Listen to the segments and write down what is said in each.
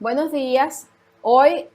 Buenos días. Hoy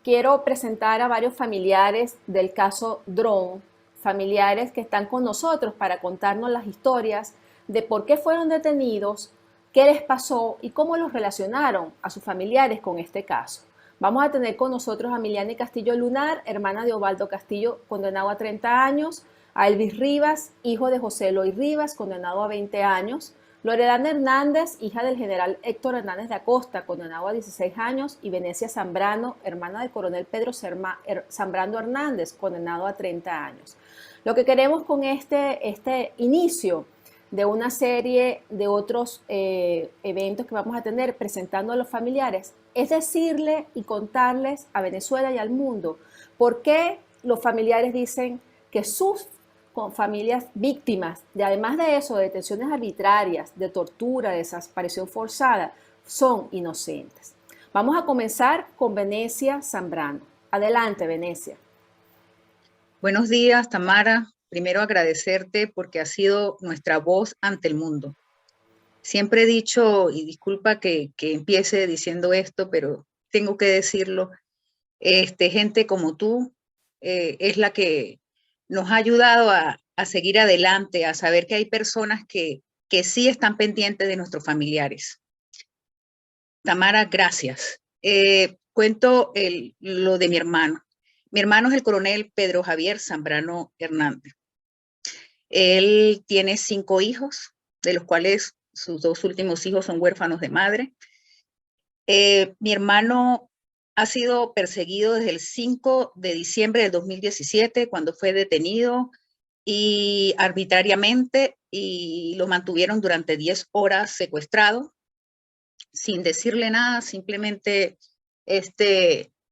quiero presentar a varios familiares del caso Drone, familiares que están con nosotros para contarnos las historias de por qué fueron detenidos, qué les pasó y cómo los relacionaron a sus familiares con este caso. Vamos a tener con nosotros a Miliani Castillo Lunar, hermana de Ovaldo Castillo, condenado a 30 años, a Elvis Rivas, hijo de José Eloy Rivas, condenado a 20 años, Loredana Hernández, hija del general Héctor Hernández de Acosta, condenado a 16 años, y Venecia Zambrano, hermana del coronel Pedro Zambrano Hernández, condenado a 30 años. Lo que queremos con este inicio de una serie de otros eventos que vamos a tener presentando a los familiares es decirle y contarles a Venezuela y al mundo por qué los familiares dicen que sus con familias víctimas, de además de eso, de detenciones arbitrarias, de tortura, de desaparición forzada, son inocentes. Vamos a comenzar con Venecia Zambrano. Adelante, Venecia. Buenos días, Tamara. Primero agradecerte porque has sido nuestra voz ante el mundo. Siempre he dicho, y disculpa que empiece diciendo esto, pero tengo que decirlo, gente como tú es la que nos ha ayudado a seguir adelante, a saber que hay personas que sí están pendientes de nuestros familiares. Tamara, gracias. Cuento lo de mi hermano. Mi hermano es el coronel Pedro Javier Zambrano Hernández. Él tiene 5 hijos, de los cuales sus 2 últimos hijos son huérfanos de madre. Mi hermano ha sido perseguido desde el 5 de diciembre del 2017, cuando fue detenido y arbitrariamente, y lo mantuvieron durante 10 horas secuestrado, sin decirle nada, simplemente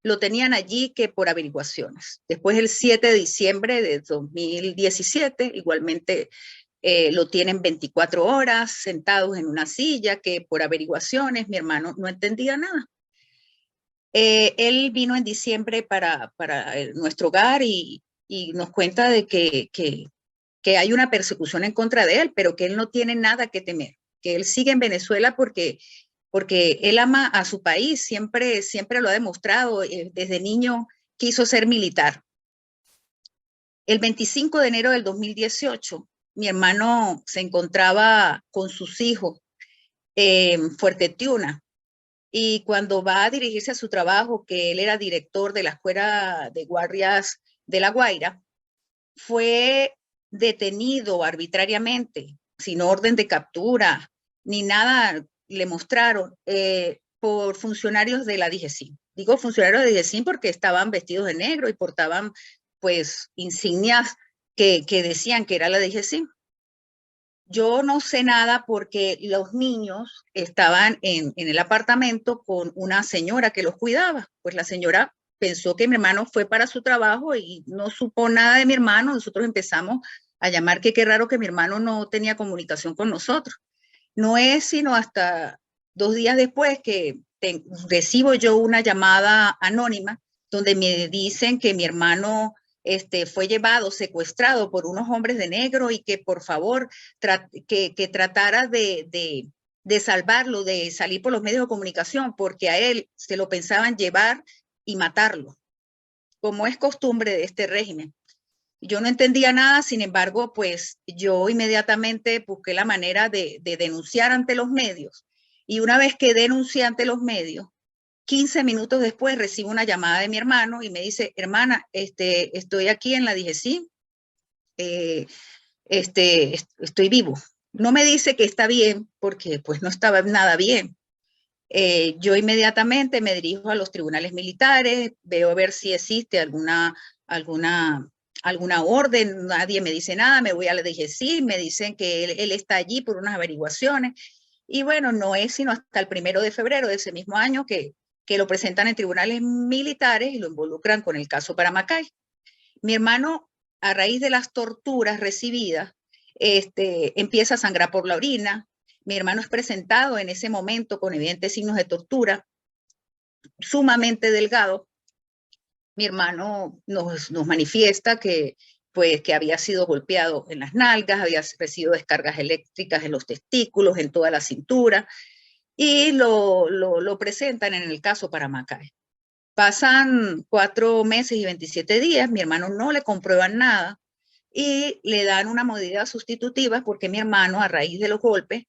lo tenían allí que por averiguaciones. Después, el 7 de diciembre de 2017, igualmente lo tienen 24 horas sentados en una silla que por averiguaciones mi hermano no entendía nada. Él vino en diciembre para nuestro hogar y nos cuenta de que hay una persecución en contra de él, pero que él no tiene nada que temer, que él sigue en Venezuela porque él ama a su país, siempre lo ha demostrado, desde niño quiso ser militar. El 25 de enero del 2018, mi hermano se encontraba con sus hijos en Fuerte Tiuna, y cuando va a dirigirse a su trabajo, que él era director de la Escuela de Guardias de La Guaira, fue detenido arbitrariamente, sin orden de captura, ni nada le mostraron, por funcionarios de la DGCIM. Digo funcionarios de DGCIM porque estaban vestidos de negro y portaban pues insignias que decían que era la DGCIM. Yo no sé nada porque los niños estaban en el apartamento con una señora que los cuidaba. Pues la señora pensó que mi hermano fue para su trabajo y no supo nada de mi hermano. Nosotros empezamos a llamar que qué raro que mi hermano no tenía comunicación con nosotros. No es sino hasta 2 días después que recibo yo una llamada anónima donde me dicen que mi hermano fue llevado, secuestrado por unos hombres de negro y que por favor que tratara de salvarlo, de salir por los medios de comunicación, porque a él se lo pensaban llevar y matarlo, como es costumbre de este régimen. Yo no entendía nada, sin embargo, pues yo inmediatamente busqué la manera de denunciar ante los medios. Y una vez que denuncié ante los medios, 15 minutos después recibo una llamada de mi hermano y me dice, hermana, estoy aquí en la DGCIM, estoy vivo. No me dice que está bien, porque pues no estaba nada bien. Yo inmediatamente me dirijo a los tribunales militares, veo a ver si existe alguna orden, nadie me dice nada, me voy a la DGCIM, me dicen que él está allí por unas averiguaciones. Y bueno, no es sino hasta el 1 de febrero de ese mismo año que lo presentan en tribunales militares y lo involucran con el caso Paramacay. Mi hermano, a raíz de las torturas recibidas, empieza a sangrar por la orina. Mi hermano es presentado en ese momento con evidentes signos de tortura, sumamente delgado. Mi hermano nos manifiesta pues, que había sido golpeado en las nalgas, había recibido descargas eléctricas en los testículos, en toda la cintura. y lo presentan en el caso Paramacay. Pasan 4 meses y 27 días, mi hermano no le comprueban nada y le dan una medida sustitutiva porque mi hermano, a raíz de los golpes,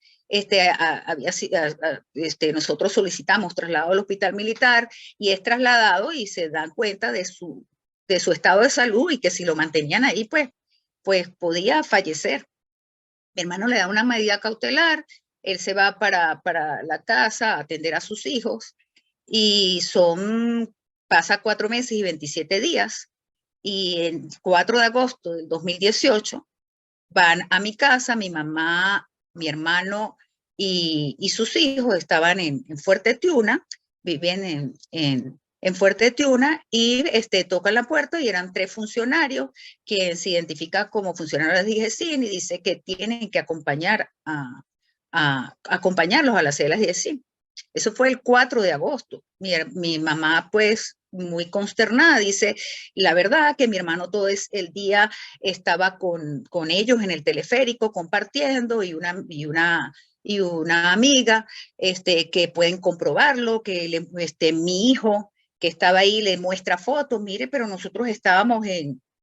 nosotros solicitamos traslado al hospital militar y es trasladado y se dan cuenta de su estado de salud y que si lo mantenían ahí, pues podía fallecer. Mi hermano le da una medida cautelar, él se va para la casa a atender a sus hijos y pasa 4 meses y 27 días y el 4 de agosto del 2018 van a mi casa, mi mamá, mi hermano y sus hijos estaban en Fuerte Tiuna, vivían en Fuerte Tiuna y tocan la puerta y eran 3 funcionarios que se identifican como funcionarios de DGCIN y dice que tienen que acompañarlos a las celas de DGCIN. Eso fue el 4 de agosto. Mi mamá, pues, muy consternada, dice, la verdad que mi hermano todo el día estaba con ellos en el teleférico compartiendo y una amiga que pueden comprobarlo, que mi hijo que estaba ahí le muestra fotos, mire, pero nosotros estábamos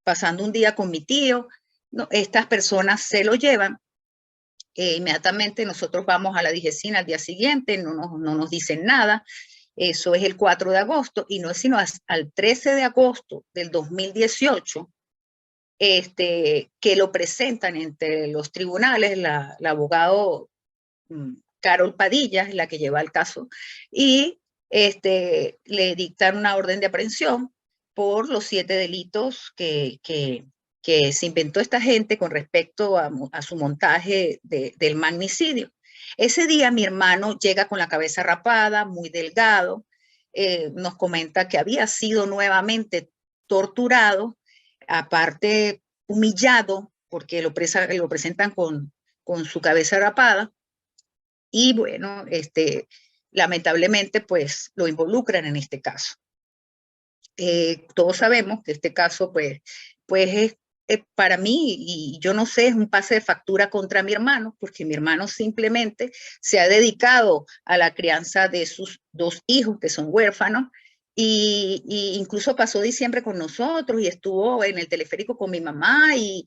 pasando un día con mi tío, no, estas personas se lo llevan. Inmediatamente nosotros vamos a la DGCIN al día siguiente, no nos dicen nada. Eso es el 4 de agosto y no es sino al 13 de agosto del 2018 que lo presentan entre los tribunales, la abogado Carol Padilla es la que lleva el caso y le dictan una orden de aprehensión por los 7 delitos que se inventó esta gente con respecto a su montaje del magnicidio. Ese día mi hermano llega con la cabeza rapada, muy delgado, nos comenta que había sido nuevamente torturado, aparte humillado, porque lo presentan con su cabeza rapada, y bueno, lamentablemente pues lo involucran en este caso. Todos sabemos que este caso pues es para mí, y yo no sé, es un pase de factura contra mi hermano, porque mi hermano simplemente se ha dedicado a la crianza de sus 2 hijos que son huérfanos, y incluso pasó diciembre con nosotros y estuvo en el teleférico con mi mamá y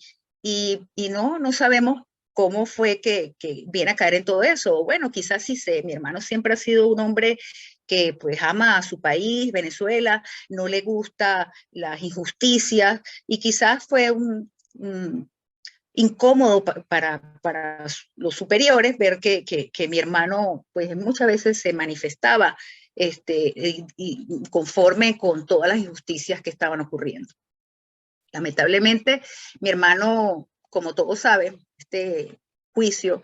no sabemos cómo fue que viene a caer en todo eso. Bueno, quizás sí sé, mi hermano siempre ha sido un hombre que pues ama a su país, Venezuela, no le gusta las injusticias y quizás fue incómodo para los superiores ver que mi hermano pues muchas veces se manifestaba y conforme con todas las injusticias que estaban ocurriendo. Lamentablemente, mi hermano, como todos saben, este juicio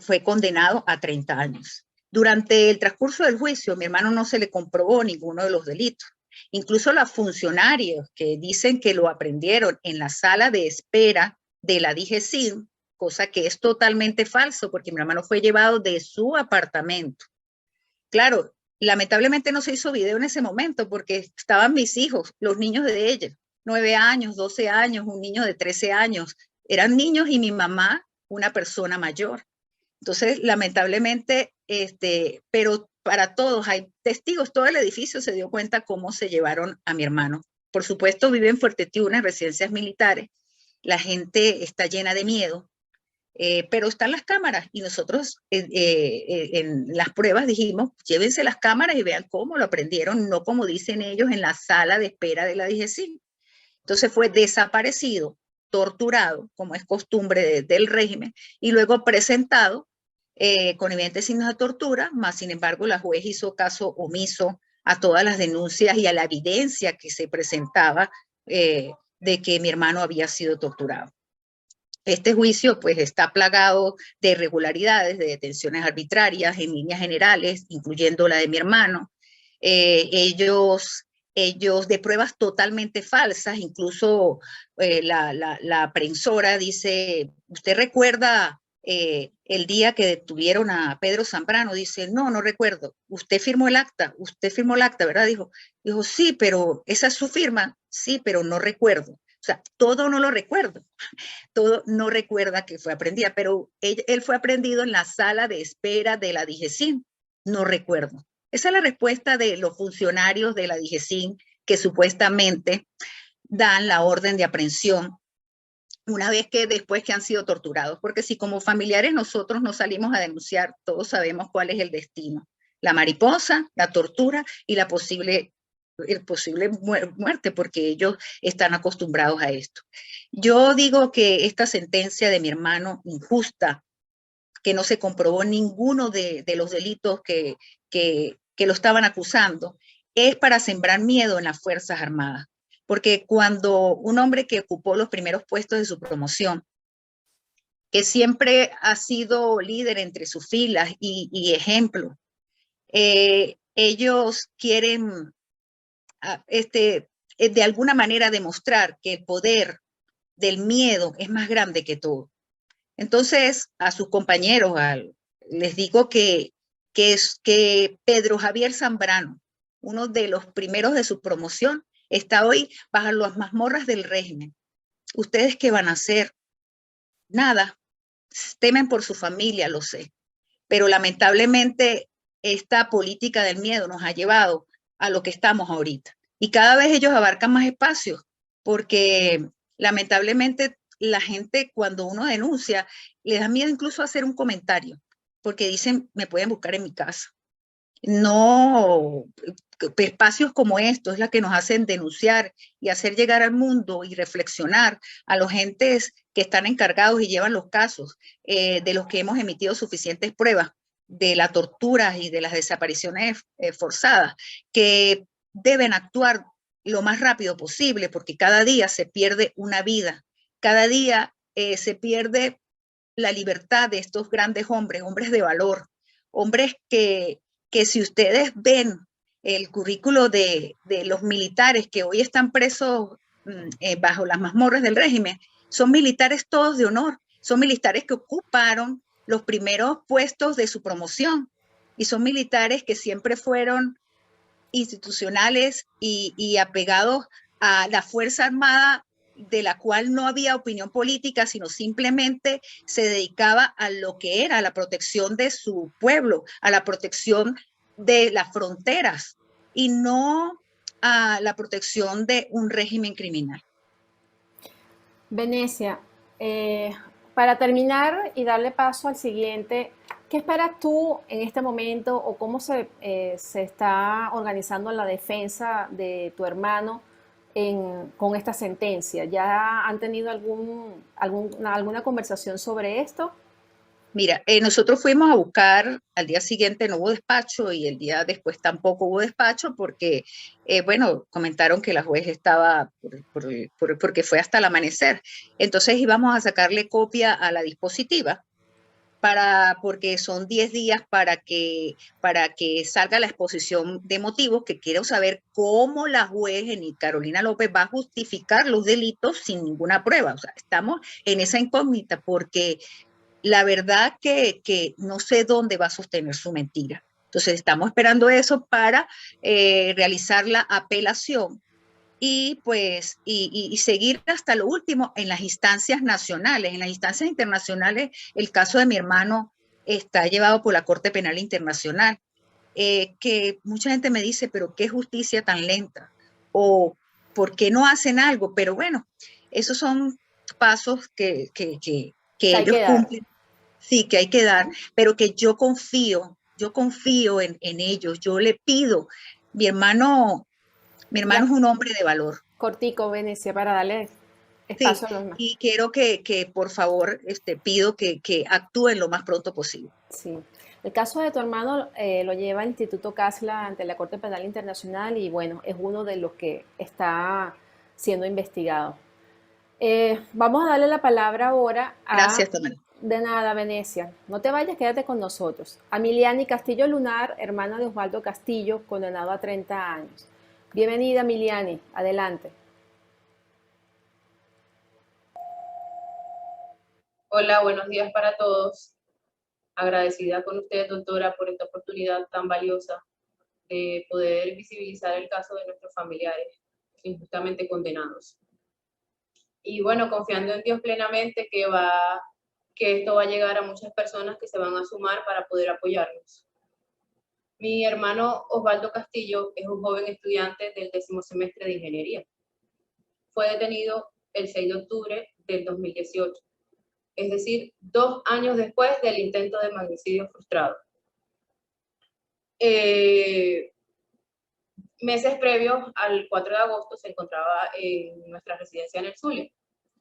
fue condenado a 30 años. Durante el transcurso del juicio, mi hermano no se le comprobó ninguno de los delitos. Incluso los funcionarios que dicen que lo aprendieron en la sala de espera de la DGCIN, cosa que es totalmente falso, porque mi hermano fue llevado de su apartamento. Claro, lamentablemente no se hizo video en ese momento porque estaban mis hijos, los niños de ellos, 9 años, 12 años, un niño de 13 años. Eran niños y mi mamá, una persona mayor. Entonces, lamentablemente, pero para todos hay testigos, todo el edificio se dio cuenta cómo se llevaron a mi hermano. Por supuesto, vive en Fuerte Tiuna, en residencias militares. La gente está llena de miedo, pero están las cámaras y nosotros en las pruebas dijimos, llévense las cámaras y vean cómo lo aprendieron, no como dicen ellos en la sala de espera de la DGCIN. Entonces fue desaparecido, torturado, como es costumbre del régimen, y luego presentado con evidentes signos de tortura, más sin embargo la juez hizo caso omiso a todas las denuncias y a la evidencia que se presentaba de que mi hermano había sido torturado. Este juicio pues está plagado de irregularidades, de detenciones arbitrarias en líneas generales, incluyendo la de mi hermano. Ellos de pruebas totalmente falsas, incluso la aprensora dice, ¿usted recuerda el día que detuvieron a Pedro Zambrano? Dice, no recuerdo. Usted firmó el acta, ¿verdad? Dijo, sí, pero esa es su firma, sí, pero no recuerdo. O sea, todo no lo recuerdo, todo no recuerda que fue aprendida, pero él fue aprendido en la sala de espera de la DIGESIN, no recuerdo. Esa es la respuesta de los funcionarios de la DIGESIN que supuestamente dan la orden de aprehensión una vez que después que han sido torturados, porque si como familiares nosotros nos salimos a denunciar, todos sabemos cuál es el destino, la mariposa, la tortura y la posible muerte, porque ellos están acostumbrados a esto. Yo digo que esta sentencia de mi hermano, injusta, que no se comprobó ninguno de los delitos que lo estaban acusando, es para sembrar miedo en las Fuerzas Armadas. Porque cuando un hombre que ocupó los primeros puestos de su promoción, que siempre ha sido líder entre sus filas y ejemplo, ellos quieren de alguna manera demostrar que el poder del miedo es más grande que todo. Entonces, a sus compañeros, les digo que Pedro Javier Zambrano, uno de los primeros de su promoción, está hoy bajo las mazmorras del régimen. ¿Ustedes qué van a hacer? Nada. Temen por su familia, lo sé. Pero lamentablemente esta política del miedo nos ha llevado a lo que estamos ahorita. Y cada vez ellos abarcan más espacios, porque lamentablemente la gente cuando uno denuncia, le da miedo incluso hacer un comentario, porque dicen, me pueden buscar en mi casa. No, espacios como estos es la que nos hacen denunciar y hacer llegar al mundo y reflexionar a los entes que están encargados y llevan los casos de los que hemos emitido suficientes pruebas de la tortura y de las desapariciones forzadas, que deben actuar lo más rápido posible porque cada día se pierde una vida, cada día se pierde la libertad de estos grandes hombres, hombres de valor, hombres que si ustedes ven el currículo de los militares que hoy están presos bajo las mazmorras del régimen, son militares todos de honor, son militares que ocuparon los primeros puestos de su promoción y son militares que siempre fueron institucionales y apegados a la Fuerza Armada, de la cual no había opinión política, sino simplemente se dedicaba a lo que era la protección de su pueblo, a la protección de las fronteras y no a la protección de un régimen criminal. Venecia, eh, para terminar y darle paso al siguiente, ¿qué esperas tú en este momento o cómo se está organizando la defensa de tu hermano con esta sentencia? ¿Ya han tenido alguna conversación sobre esto? Mira, nosotros fuimos a buscar, al día siguiente no hubo despacho y el día después tampoco hubo despacho porque, bueno, comentaron que la juez estaba, porque fue hasta el amanecer. Entonces íbamos a sacarle copia a la dispositiva porque son 10 días para que salga la exposición de motivos, que quiero saber cómo la juez Carolina López va a justificar los delitos sin ninguna prueba. O sea, estamos en esa incógnita porque la verdad que no sé dónde va a sostener su mentira. Entonces estamos esperando eso para realizar la apelación y pues y seguir hasta lo último en las instancias nacionales. En las instancias internacionales, el caso de mi hermano está llevado por la Corte Penal Internacional, que mucha gente me dice, pero qué justicia tan lenta, o por qué no hacen algo, pero bueno, esos son pasos que Que hay ellos que dar. cumplen, sí, que hay que dar, pero que yo confío en ellos, yo le pido, mi hermano, mi hermano Ya, es un hombre de valor, cortico, Venecia, para darle sí, espacio a los demás. y quiero que por favor, pido que actúen lo más pronto posible. Sí. El caso de tu hermano lo lleva el Instituto Casla ante la Corte Penal Internacional y bueno, es uno de los que está siendo investigado. Vamos a darle la palabra ahora a, Gracias, Tamara. de nada, Venecia. No te vayas, quédate con nosotros. A Miliani Castillo Lunar, hermana de Osvaldo Castillo, condenado a 30 años. Bienvenida, Miliani. Adelante. Hola, buenos días para todos. Agradecida con usted, doctora, por esta oportunidad tan valiosa de poder visibilizar el caso de nuestros familiares injustamente condenados. Y bueno, confiando en Dios plenamente que esto va a llegar a muchas personas que se van a sumar para poder apoyarnos. Mi hermano Osvaldo Castillo es un joven estudiante del 10º semestre de ingeniería. Fue detenido el 6 de octubre del 2018, es decir, 2 años después del intento de magnicidio frustrado. Meses previos al 4 de agosto se encontraba en nuestra residencia en el Zulia,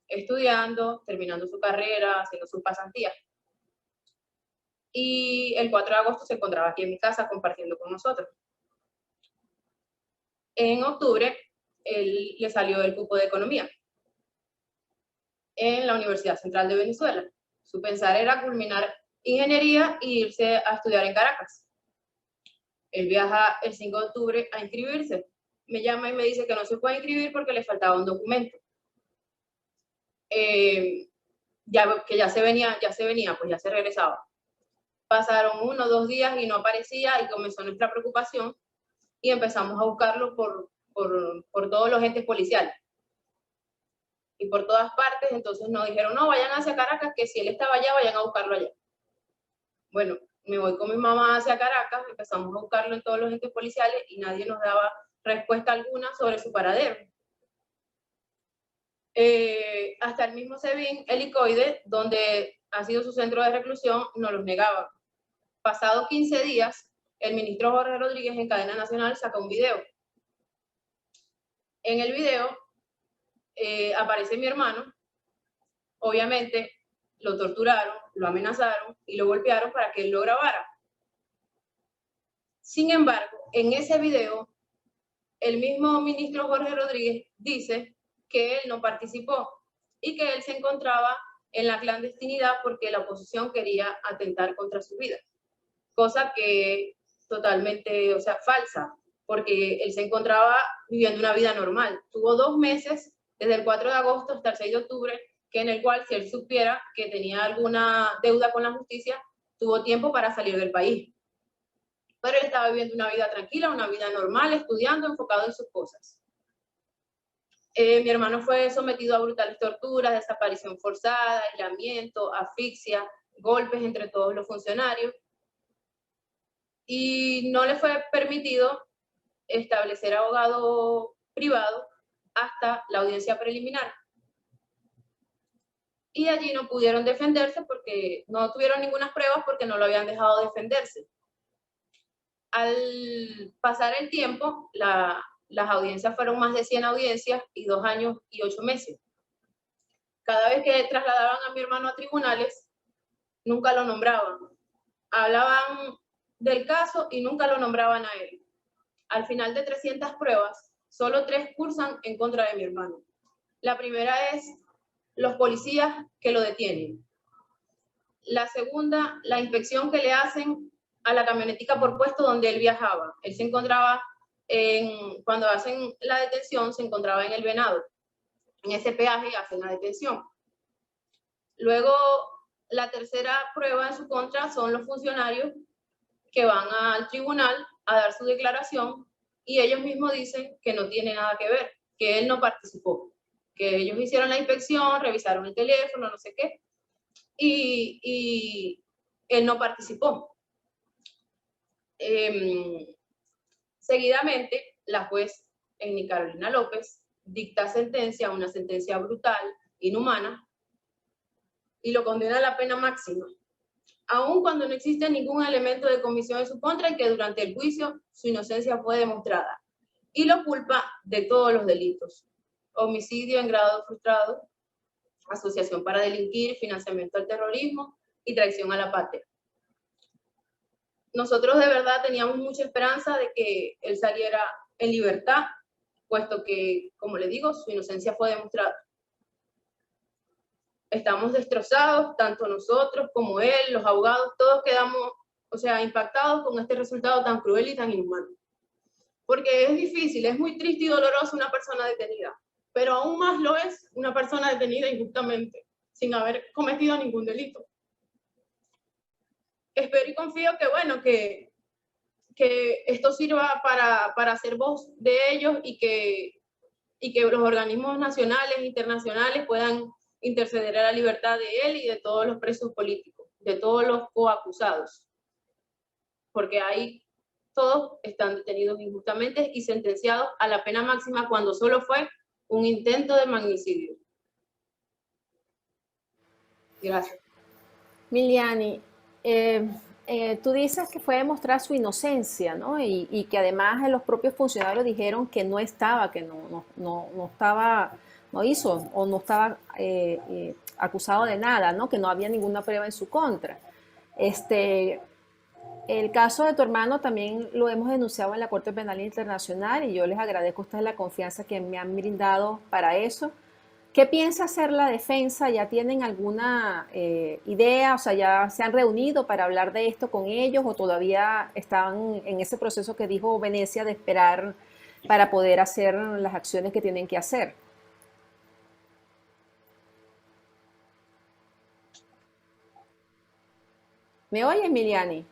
estudiando, terminando su carrera, haciendo sus pasantías. Y el 4 de agosto se encontraba aquí en mi casa compartiendo con nosotros. En octubre, él le salió el cupo de economía en la Universidad Central de Venezuela. Su pensar era culminar ingeniería e irse a estudiar en Caracas. Él viaja el 5 de octubre a inscribirse. Me llama y me dice que no se puede inscribir porque le faltaba un documento. Que ya se venía, pues ya se regresaba. Pasaron 1 o 2 días y no aparecía, y comenzó nuestra preocupación y empezamos a buscarlo por todos los entes policiales y por todas partes. Entonces nos dijeron, no, vayan hacia Caracas, que si él estaba allá, vayan a buscarlo allá. Bueno, me voy con mi mamá hacia Caracas, empezamos a buscarlo en todos los entes policiales y nadie nos daba respuesta alguna sobre su paradero. Hasta el mismo SEBIN Helicoide, donde ha sido su centro de reclusión, nos los negaba. Pasados 15 días, el ministro Jorge Rodríguez en cadena nacional sacó un video. En el video aparece mi hermano. Obviamente lo torturaron, lo amenazaron y lo golpearon para que él lo grabara. Sin embargo, en ese video, el mismo ministro Jorge Rodríguez dice que él no participó y que él se encontraba en la clandestinidad porque la oposición quería atentar contra su vida. Cosa que totalmente, o sea, falsa, porque él se encontraba viviendo una vida normal. Tuvo 2 meses, desde el 4 de agosto hasta el 6 de octubre, que en el cual, si él supiera que tenía alguna deuda con la justicia, tuvo tiempo para salir del país. Pero él estaba viviendo una vida tranquila, una vida normal, estudiando, enfocado en sus cosas. Mi hermano fue sometido a brutales torturas, desaparición forzada, aislamiento, asfixia, golpes entre todos los funcionarios. Y no le fue permitido establecer abogado privado hasta la audiencia preliminar. Y allí no pudieron defenderse porque no tuvieron ninguna prueba porque no lo habían dejado defenderse. Al pasar el tiempo, las audiencias fueron más de 100 audiencias y 2 años y 8 meses. Cada vez que trasladaban a mi hermano a tribunales, nunca lo nombraban. Hablaban del caso y nunca lo nombraban a él. Al final de 300 pruebas, solo 3 cursan en contra de mi hermano. La primera es los policías que lo detienen. La segunda, la inspección que le hacen a la camionetica por puesto donde él viajaba. Él se encontraba, cuando hacen la detención, se encontraba en El Venado. En ese peaje hacen la detención. Luego, la tercera prueba en su contra son los funcionarios que van al tribunal a dar su declaración y ellos mismos dicen que no tiene nada que ver, que él no participó, que ellos hicieron la inspección, revisaron el teléfono, no sé qué, y él no participó. Seguidamente, la juez Eni Carolina López dicta sentencia, una sentencia brutal, inhumana, y lo condena a la pena máxima, aun cuando no existe ningún elemento de comisión en su contra y que durante el juicio su inocencia fue demostrada, y lo culpa de todos los delitos: homicidio en grado frustrado, asociación para delinquir, financiamiento al terrorismo y traición a la patria. Nosotros de verdad teníamos mucha esperanza de que él saliera en libertad, puesto que, como le digo, su inocencia fue demostrada. Estamos destrozados, tanto nosotros como él, los abogados, todos quedamos, o sea, impactados con este resultado tan cruel y tan inhumano. Porque es difícil, es muy triste y doloroso una persona detenida, pero aún más lo es una persona detenida injustamente, sin haber cometido ningún delito. Espero y confío que, bueno, que esto sirva para hacer voz de ellos y que y que los organismos nacionales e internacionales puedan interceder a la libertad de él y de todos los presos políticos, de todos los coacusados, porque todos están detenidos injustamente y sentenciados a la pena máxima cuando solo fue un intento de magnicidio. Gracias. Miliani, tú dices que fue demostrar su inocencia, ¿no? Y que además los propios funcionarios dijeron que no estaba, que no estaba, no hizo o no estaba acusado de nada, ¿no? Que no había ninguna prueba en su contra. El caso de tu hermano también lo hemos denunciado en la Corte Penal Internacional y yo les agradezco a ustedes la confianza que me han brindado para eso. ¿Qué piensa hacer la defensa? ¿Ya tienen alguna idea? O sea, ¿ya se han reunido para hablar de esto con ellos o todavía están en ese proceso que dijo Venecia de esperar para poder hacer las acciones que tienen que hacer? ¿Me oyes, Miliani?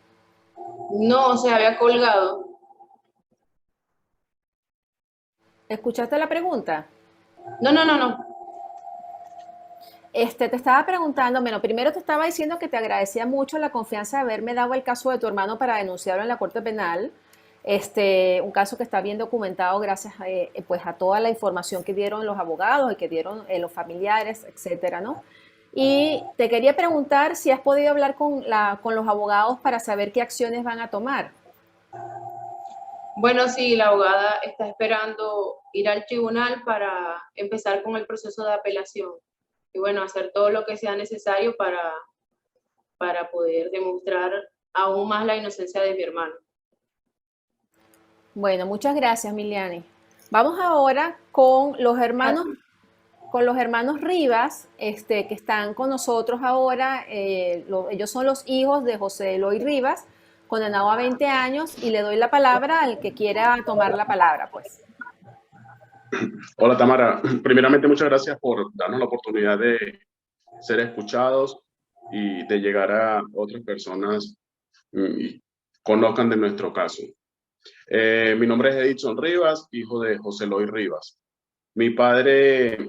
No, se había colgado. ¿Escuchaste la pregunta? No. Te estaba preguntando, bueno, primero te estaba diciendo que te agradecía mucho la confianza de haberme dado el caso de tu hermano para denunciarlo en la Corte Penal. Un caso que está bien documentado gracias pues a toda la información que dieron los abogados y que dieron los familiares, etcétera, ¿no? Y te quería preguntar si has podido hablar con los abogados para saber qué acciones van a tomar. Bueno, sí, la abogada está esperando ir al tribunal para empezar con el proceso de apelación. Y bueno, hacer todo lo que sea necesario para poder demostrar aún más la inocencia de mi hermano. Bueno, muchas gracias, Miliani. Vamos ahora con los hermanos Rivas, que están con nosotros ahora. Ellos son los hijos de José Eloy Rivas, condenado a 20 años, y le doy la palabra al que quiera tomar la palabra, pues. Hola, Tamara. Primeramente, muchas gracias por darnos la oportunidad de ser escuchados y de llegar a otras personas y conozcan de nuestro caso. Mi nombre es Edison Rivas, hijo de José Eloy Rivas. Mi padre,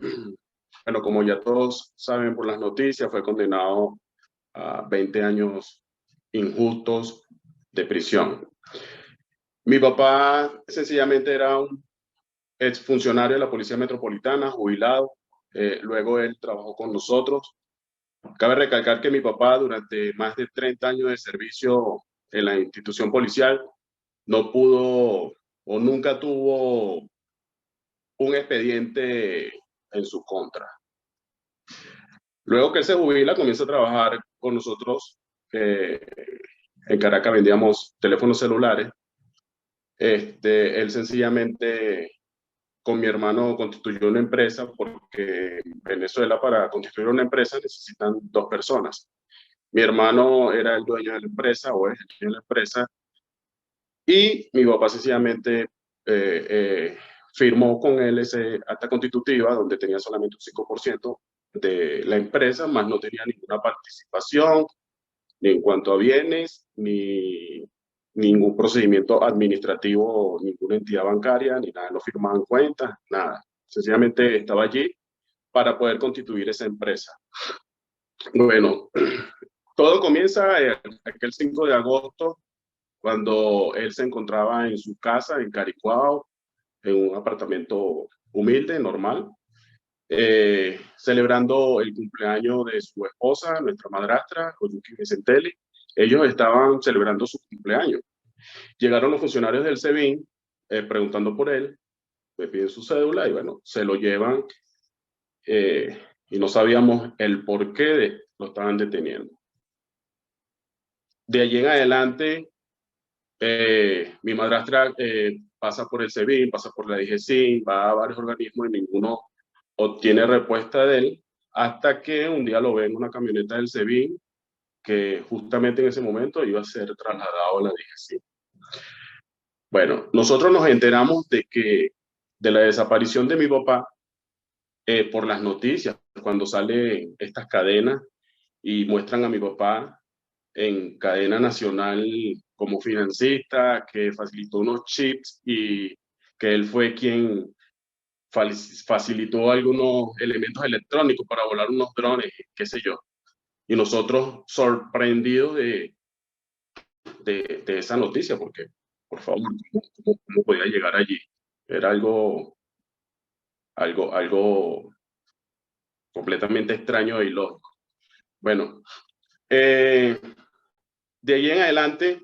bueno, como ya todos saben por las noticias, fue condenado a 20 años injustos de prisión. Mi papá sencillamente era un exfuncionario de la Policía Metropolitana, jubilado. Luego él trabajó con nosotros. Cabe recalcar que mi papá, durante más de 30 años de servicio en la institución policial, no pudo o nunca tuvo un expediente en su contra. Luego que él se jubila, comienza a trabajar con nosotros. En Caracas vendíamos teléfonos celulares. Él sencillamente con mi hermano constituyó una empresa, porque en Venezuela para constituir una empresa necesitan 2 personas. Mi hermano era el dueño de la empresa, o es el dueño de la empresa, y mi papá sencillamente firmó con él ese acta constitutiva donde tenía solamente un 5% de la empresa, más no tenía ninguna participación, ni en cuanto a bienes, ni ningún procedimiento administrativo, ninguna entidad bancaria, ni nada, no firmaban cuentas, nada. Sencillamente estaba allí para poder constituir esa empresa. Bueno, todo comienza aquel 5 de agosto, cuando él se encontraba en su casa en Caricuao, en un apartamento humilde, normal, celebrando el cumpleaños de su esposa, nuestra madrastra, Oyuki Vicentelli. Ellos estaban celebrando su cumpleaños. Llegaron los funcionarios del SEBIN preguntando por él, me piden su cédula y bueno, se lo llevan y no sabíamos el por qué lo estaban deteniendo. De allí en adelante, mi madrastra pasa por el SEBIN, pasa por la DGCIN, va a varios organismos y ninguno obtiene respuesta de él, hasta que un día lo ve en una camioneta del SEBIN, que justamente en ese momento iba a ser trasladado a la DGCIN. Bueno, nosotros nos enteramos de la desaparición de mi papá por las noticias, cuando salen estas cadenas y muestran a mi papá en cadena nacional como financista, que facilitó unos chips y que él fue quien facilitó algunos elementos electrónicos para volar unos drones, qué sé yo. Y nosotros sorprendidos de esa noticia, porque, por favor, ¿cómo podía llegar allí? Era algo completamente extraño e ilógico. Bueno, de ahí en adelante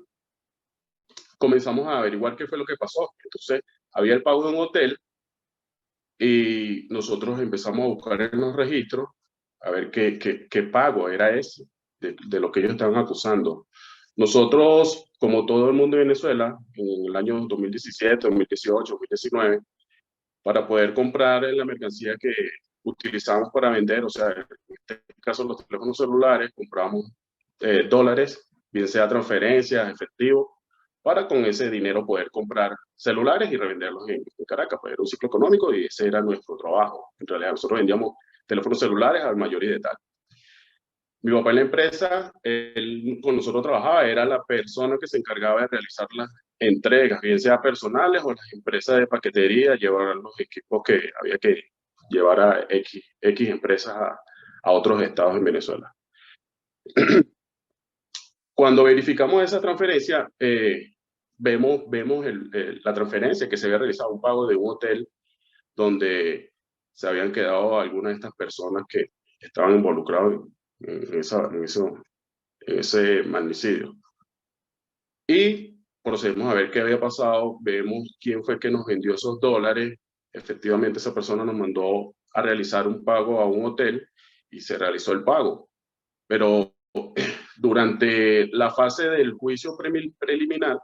comenzamos a averiguar qué fue lo que pasó. Entonces, había el pago de un hotel y nosotros empezamos a buscar en los registros a ver qué pago era ese de lo que ellos estaban acusando. Nosotros, como todo el mundo en Venezuela, en el año 2017, 2018, 2019, para poder comprar la mercancía que utilizamos para vender, o sea, en este caso los teléfonos celulares, compramos dólares, bien sea transferencias, efectivo, para con ese dinero poder comprar celulares y revenderlos en Caracas. Pues era un ciclo económico y ese era nuestro trabajo. En realidad nosotros vendíamos teléfonos celulares al mayor y de tal. Mi papá en la empresa, él con nosotros trabajaba, era la persona que se encargaba de realizar las entregas, bien sea personales o las empresas de paquetería, llevar los equipos que había que llevar a X empresas a otros estados en Venezuela. Cuando verificamos esa transferencia, vemos la transferencia que se había realizado, un pago de un hotel donde se habían quedado algunas de estas personas que estaban involucradas en ese magnicidio. Y procedemos a ver qué había pasado, vemos quién fue que nos vendió esos dólares. Efectivamente, esa persona nos mandó a realizar un pago a un hotel y se realizó el pago. Pero durante la fase del juicio preliminar,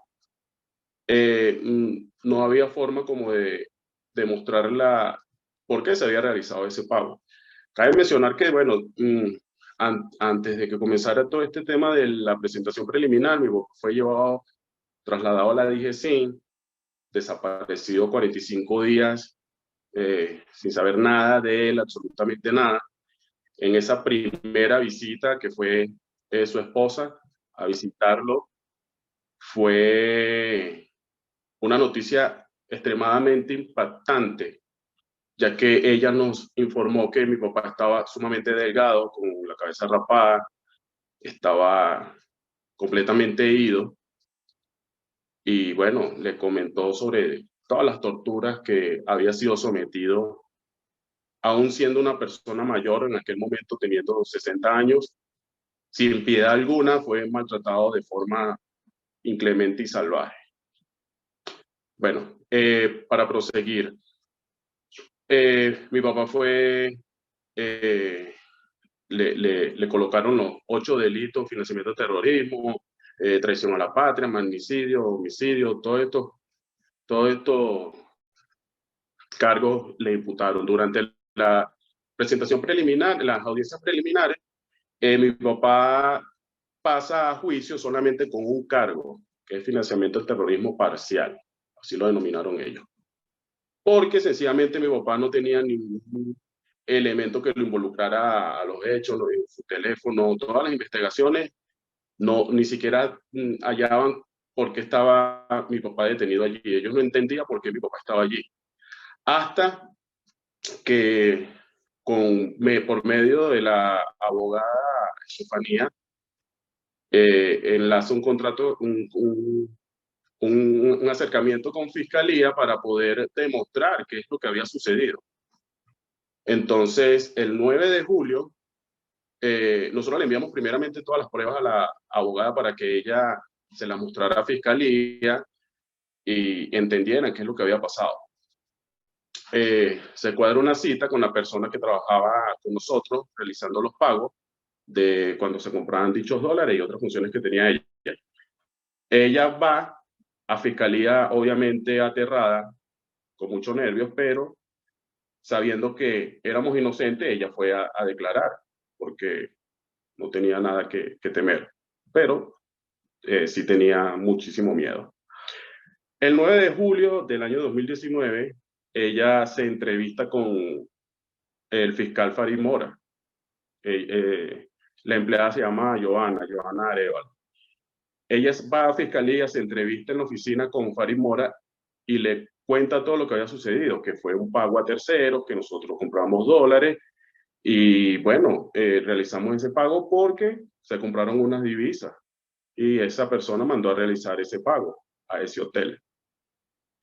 no había forma como de demostrar por qué se había realizado ese pago. Cabe mencionar que, bueno, antes de que comenzara todo este tema de la presentación preliminar, mi papá fue trasladado a la DGCIN, desaparecido 45 días, sin saber nada de él, absolutamente nada. En esa primera visita que fue su esposa a visitarlo, fue una noticia extremadamente impactante, ya que ella nos informó que mi papá estaba sumamente delgado, con la cabeza rapada, estaba completamente ido, y bueno, le comentó sobre todas las torturas que había sido sometido, aún siendo una persona mayor en aquel momento, teniendo 60 años, sin piedad alguna, fue maltratado de forma inclemente y salvaje. Bueno, para proseguir, mi papá le colocaron los 8 delitos: financiamiento de terrorismo, traición a la patria, magnicidio, homicidio, todos estos cargos le imputaron. Durante la presentación preliminar, las audiencias preliminares, mi papá pasa a juicio solamente con un cargo, que es financiamiento del terrorismo parcial, así lo denominaron ellos. Porque sencillamente mi papá no tenía ningún elemento que lo involucrara a los hechos, en su teléfono, todas las investigaciones, ni siquiera hallaban por qué estaba mi papá detenido allí. Ellos no entendían por qué mi papá estaba allí. Hasta que por medio de la abogada Estefanía, enlaza un contrato, un acercamiento con Fiscalía para poder demostrar qué es lo que había sucedido. Entonces, el 9 de julio, nosotros le enviamos primeramente todas las pruebas a la abogada para que ella se las mostrara a Fiscalía y entendieran qué es lo que había pasado. Se cuadra una cita con la persona que trabajaba con nosotros realizando los pagos de cuando se compraban dichos dólares y otras funciones que tenía ella. Ella va a Fiscalía, obviamente aterrada, con muchos nervios, pero sabiendo que éramos inocentes, ella fue a declarar, porque no tenía nada que temer, pero sí tenía muchísimo miedo. El 9 de julio del año 2019, ella se entrevista con el fiscal Farid Mora. La empleada se llama Joana Arevalo. Ella va a Fiscalía, se entrevista en la oficina con Farid Mora y le cuenta todo lo que había sucedido, que fue un pago a terceros, que nosotros compramos dólares y bueno, realizamos ese pago porque se compraron unas divisas y esa persona mandó a realizar ese pago a ese hotel.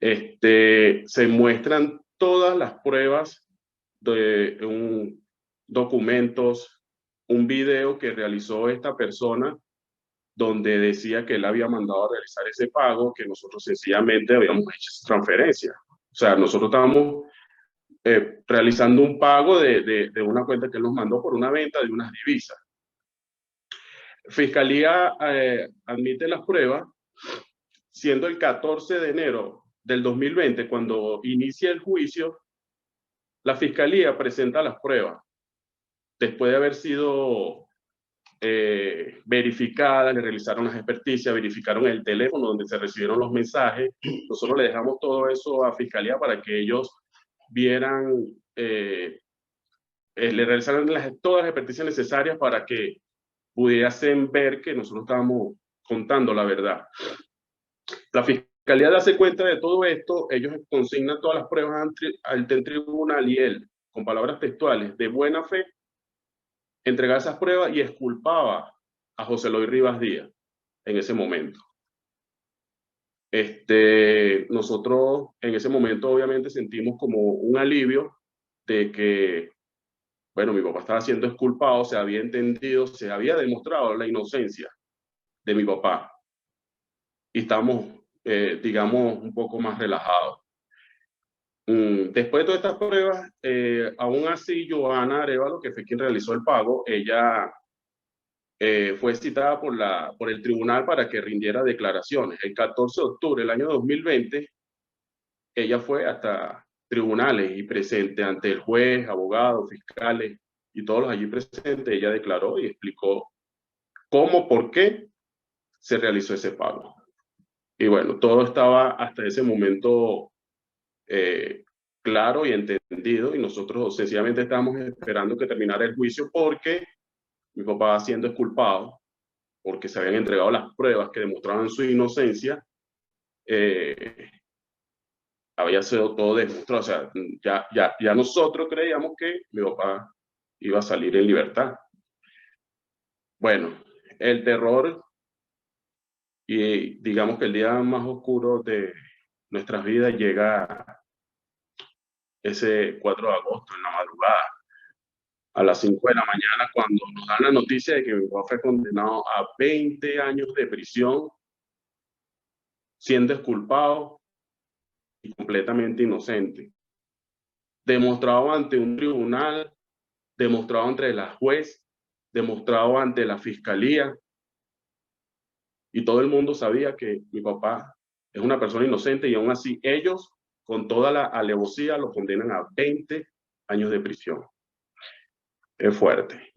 Se muestran todas las pruebas de documentos, un video que realizó esta persona donde decía que él había mandado a realizar ese pago, que nosotros sencillamente habíamos hecho esa transferencia. O sea, nosotros estábamos realizando un pago de una cuenta que él nos mandó por una venta de unas divisas. Fiscalía admite las pruebas, siendo el 14 de enero del 2020, cuando inicia el juicio, la Fiscalía presenta las pruebas. Después de haber sido verificadas, le realizaron las experticias, verificaron el teléfono donde se recibieron los mensajes. Nosotros le dejamos todo eso a Fiscalía para que ellos vieran, le realizaran todas las experticias necesarias para que pudiesen ver que nosotros estábamos contando la verdad. La Fiscalía darse cuenta de todo esto, ellos consignan todas las pruebas ante el tribunal y él, con palabras textuales, de buena fe, entregaba esas pruebas y exculpaba a José Eloy Rivas Díaz en ese momento. Nosotros en ese momento obviamente sentimos como un alivio de que, bueno, mi papá estaba siendo exculpado, se había entendido, se había demostrado la inocencia de mi papá. Y estamos, digamos, un poco más relajados. Después de todas estas pruebas, aún así, Joana Arevalo, que fue quien realizó el pago, ella fue citada por el tribunal para que rindiera declaraciones. El 14 de octubre del año 2020, ella fue hasta tribunales y presente ante el juez, abogados, fiscales y todos los allí presentes. Ella declaró y explicó cómo, por qué se realizó ese pago. Y bueno, todo estaba hasta ese momento claro y entendido, y nosotros sencillamente estábamos esperando que terminara el juicio porque mi papá siendo exculpado, porque se habían entregado las pruebas que demostraban su inocencia, había sido todo demostrado. O sea, ya nosotros creíamos que mi papá iba a salir en libertad. Bueno, el terror y digamos que el día más oscuro de nuestras vidas llega ese 4 de agosto en la madrugada, a las 5 de la mañana, cuando nos dan la noticia de que mi papá fue condenado a 20 años de prisión, siendo exculpado y completamente inocente. Demostrado ante un tribunal, demostrado ante la juez, demostrado ante la fiscalía, y todo el mundo sabía que mi papá es una persona inocente, y aún así ellos, con toda la alevosía, lo condenan a 20 años de prisión. Es fuerte.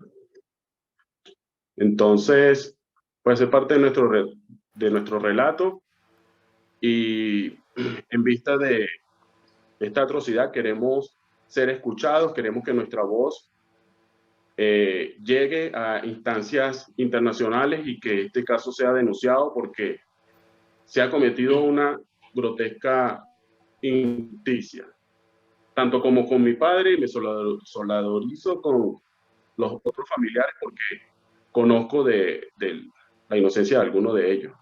Entonces, pues es parte de nuestro relato, y en vista de esta atrocidad queremos ser escuchados, queremos que nuestra voz llegue a instancias internacionales y que este caso sea denunciado, porque se ha cometido una grotesca injusticia, tanto como con mi padre, y me solidarizo con los otros familiares porque conozco de la inocencia de alguno de ellos.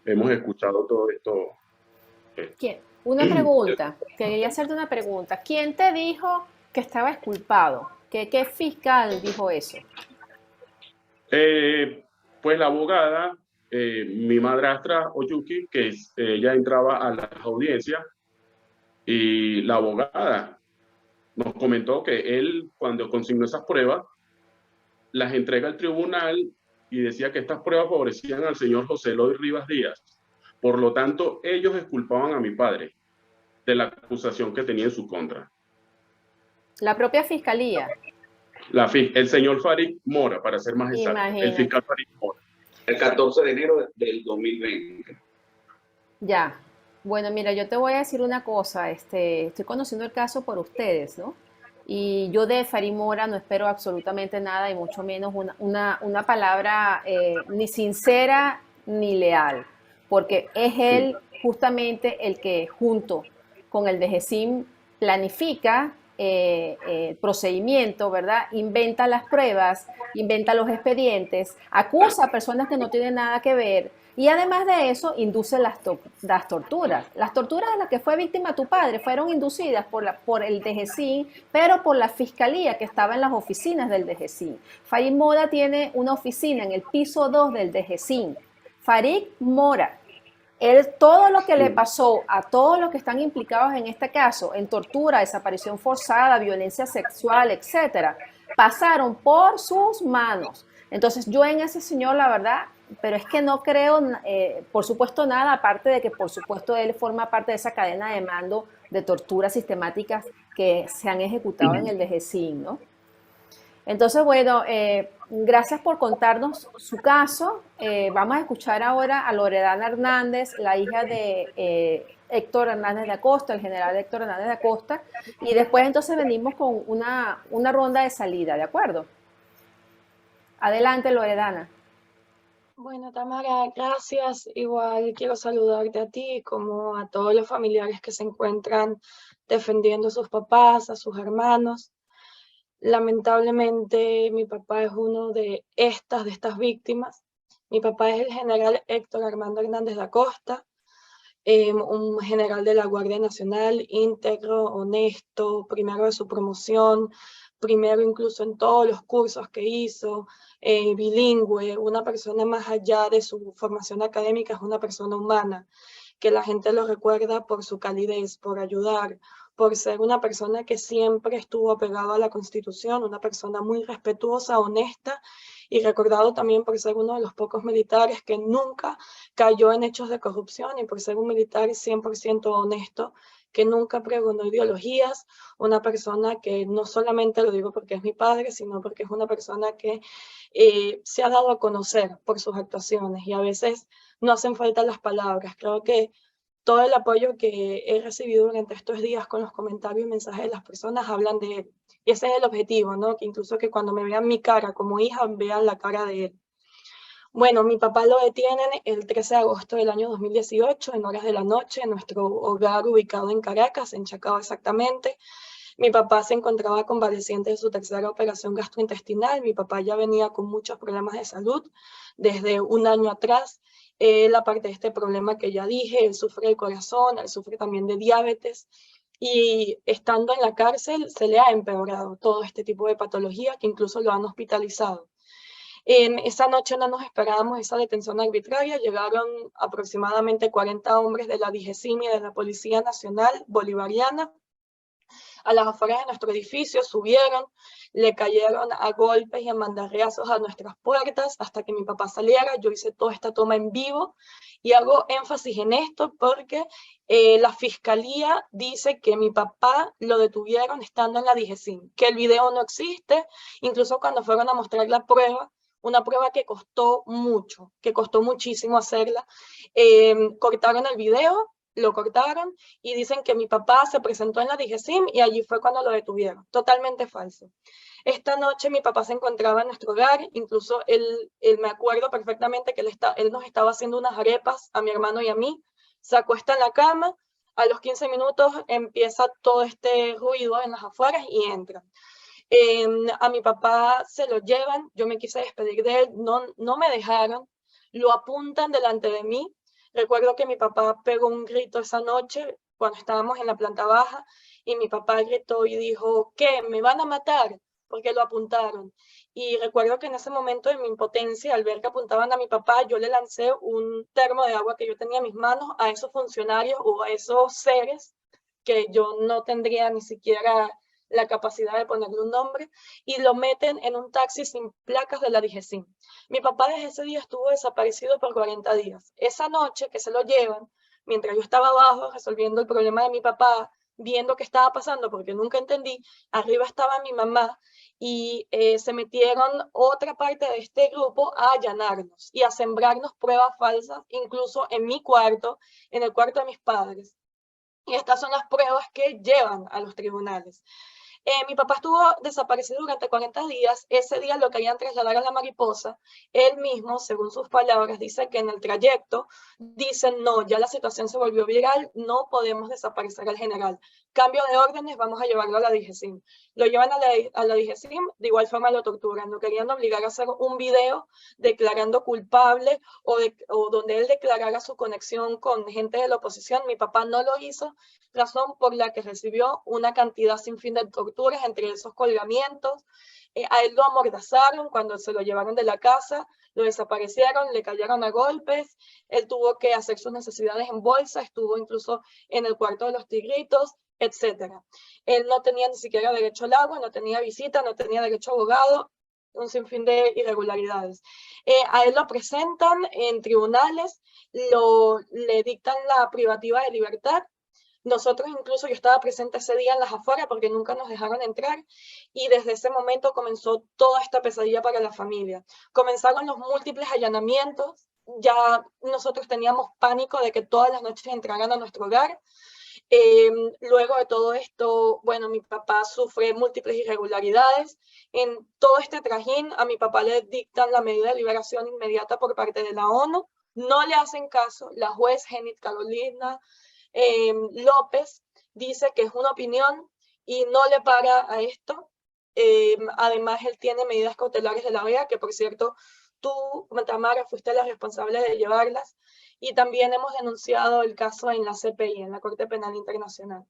Hemos escuchado todo esto. Una pregunta, quería hacerte una pregunta. ¿Quién te dijo que estaba exculpado? ¿Qué fiscal dijo eso? Pues la abogada, mi madrastra Oyuki, que ella entraba a las audiencias, y la abogada nos comentó que él, cuando consignó esas pruebas, las entrega al tribunal y decía que estas pruebas favorecían al señor José Eloy Rivas Díaz. Por lo tanto, ellos exculpaban a mi padre de la acusación que tenía en su contra. La propia fiscalía. El señor Farid Mora, para ser más exacto. Imagínate. El fiscal Farid Mora. El 14 de enero del 2020. Ya. Bueno, mira, yo te voy a decir una cosa. Estoy conociendo el caso por ustedes, ¿no? Y yo de Farid Mora no espero absolutamente nada, y mucho menos una palabra ni sincera ni leal, porque es él justamente el que junto con el DGCIM planifica el procedimiento, ¿verdad? Inventa las pruebas, inventa los expedientes, acusa a personas que no tienen nada que ver y además de eso induce las torturas. Las torturas de las que fue víctima tu padre fueron inducidas por el DGCIM, pero por la fiscalía que estaba en las oficinas del DGCIM. Farid Mora tiene una oficina en el piso 2 del DGCIM. Farid Mora. Todo lo que le pasó a todos los que están implicados en este caso, en tortura, desaparición forzada, violencia sexual, etcétera, pasaron por sus manos. Entonces, yo en ese señor, la verdad, pero es que no creo, por supuesto, nada, aparte de que, por supuesto, él forma parte de esa cadena de mando de torturas sistemáticas que se han ejecutado en el DGCIM, ¿no? Entonces, bueno, gracias por contarnos su caso. Vamos a escuchar ahora a Loredana Hernández, la hija de Héctor Hernández de Acosta, el general Héctor Hernández de Acosta, y después entonces venimos con una ronda de salida, ¿de acuerdo? Adelante, Loredana. Bueno, Tamara, gracias. Igual quiero saludarte a ti como a todos los familiares que se encuentran defendiendo a sus papás, a sus hermanos. Lamentablemente, mi papá es uno de estas víctimas. Mi papá es el general Héctor Armando Hernández de Acosta, un general de la Guardia Nacional, íntegro, honesto, primero de su promoción, primero incluso en todos los cursos que hizo, bilingüe, una persona más allá de su formación académica, es una persona humana, que la gente lo recuerda por su calidez, por ayudar, por ser una persona que siempre estuvo apegado a la Constitución, una persona muy respetuosa, honesta, y recordado también por ser uno de los pocos militares que nunca cayó en hechos de corrupción y por ser un militar 100% honesto, que nunca pregonó ideologías, una persona que no solamente lo digo porque es mi padre, sino porque es una persona que se ha dado a conocer por sus actuaciones y a veces no hacen falta las palabras. Creo que todo el apoyo que he recibido durante estos días con los comentarios y mensajes de las personas hablan de él. Y ese es el objetivo, ¿no? Que incluso que cuando me vean mi cara como hija, vean la cara de él. Bueno, mi papá lo detienen el 13 de agosto del año 2018, en horas de la noche, en nuestro hogar ubicado en Caracas, en Chacao exactamente. Mi papá se encontraba convaleciente de su tercera operación gastrointestinal. Mi papá ya venía con muchos problemas de salud desde un año atrás. Aparte de este problema que ya dije, él sufre del corazón, él sufre también de diabetes. Y estando en la cárcel se le ha empeorado todo este tipo de patología que incluso lo han hospitalizado. Esa noche no nos esperábamos esa detención arbitraria. Llegaron aproximadamente 40 hombres de la DGCIM y de la Policía Nacional Bolivariana a las afueras de nuestro edificio, subieron, le cayeron a golpes y a mandarriazos a nuestras puertas hasta que mi papá saliera. Yo hice toda esta toma en vivo y hago énfasis en esto porque la fiscalía dice que mi papá lo detuvieron estando en la DGCIM, que el video no existe, incluso cuando fueron a mostrar la prueba, una prueba que costó mucho, que costó muchísimo hacerla, cortaron el video, lo cortaron y dicen que mi papá se presentó en la DGCIM y allí fue cuando lo detuvieron. Totalmente falso. Esta noche mi papá se encontraba en nuestro hogar, incluso él me acuerdo perfectamente que él nos estaba haciendo unas arepas a mi hermano y a mí, se acuesta en la cama, a los 15 minutos empieza todo este ruido en las afueras y entran. A mi papá se lo llevan, yo me quise despedir de él, no me dejaron, lo apuntan delante de mí. Recuerdo que mi papá pegó un grito esa noche cuando estábamos en la planta baja y mi papá gritó y dijo, ¿qué? ¿Me van a matar? Porque lo apuntaron. Y recuerdo que en ese momento de mi impotencia, al ver que apuntaban a mi papá, yo le lancé un termo de agua que yo tenía en mis manos a esos funcionarios o a esos seres que yo no tendría ni siquiera la capacidad de ponerle un nombre, y lo meten en un taxi sin placas de la DGCIM. Mi papá desde ese día estuvo desaparecido por 40 días. Esa noche que se lo llevan, mientras yo estaba abajo resolviendo el problema de mi papá, viendo qué estaba pasando, porque nunca entendí, arriba estaba mi mamá, y se metieron otra parte de este grupo a allanarnos y a sembrarnos pruebas falsas, incluso en mi cuarto, en el cuarto de mis padres. Y estas son las pruebas que llevan a los tribunales. Mi papá estuvo desaparecido durante 40 días. Ese día lo querían trasladar a La Mariposa. Él mismo, según sus palabras, dice que en el trayecto dicen, no, ya la situación se volvió viral, no podemos desaparecer al general. Cambio de órdenes, vamos a llevarlo a la DGCIM. Lo llevan a la DGCIM, de igual forma lo torturan. Lo querían obligar a hacer un video declarando culpable o donde él declarara su conexión con gente de la oposición. Mi papá no lo hizo, razón por la que recibió una cantidad sin fin de torturas, entre esos colgamientos. A él lo amordazaron cuando se lo llevaron de la casa, lo desaparecieron, le cayeron a golpes, él tuvo que hacer sus necesidades en bolsa, estuvo incluso en el cuarto de los tigritos, etc. Él no tenía ni siquiera derecho al agua, no tenía visita, no tenía derecho a abogado, un sinfín de irregularidades. A él lo presentan en tribunales, le dictan la privativa de libertad. Nosotros incluso, yo estaba presente ese día en las afueras porque nunca nos dejaron entrar y desde ese momento comenzó toda esta pesadilla para la familia. Comenzaron los múltiples allanamientos, ya nosotros teníamos pánico de que todas las noches entraran a nuestro hogar. Luego de todo esto, bueno, mi papá sufre múltiples irregularidades. En todo este trajín, a mi papá le dictan la medida de liberación inmediata por parte de la ONU. No le hacen caso. La juez Genit Carolina López dice que es una opinión y no le para a esto. Además, él tiene medidas cautelares de la OEA, que por cierto, tú, Tamara, fuiste la responsable de llevarlas. Y también hemos denunciado el caso en la CPI, en la Corte Penal Internacional.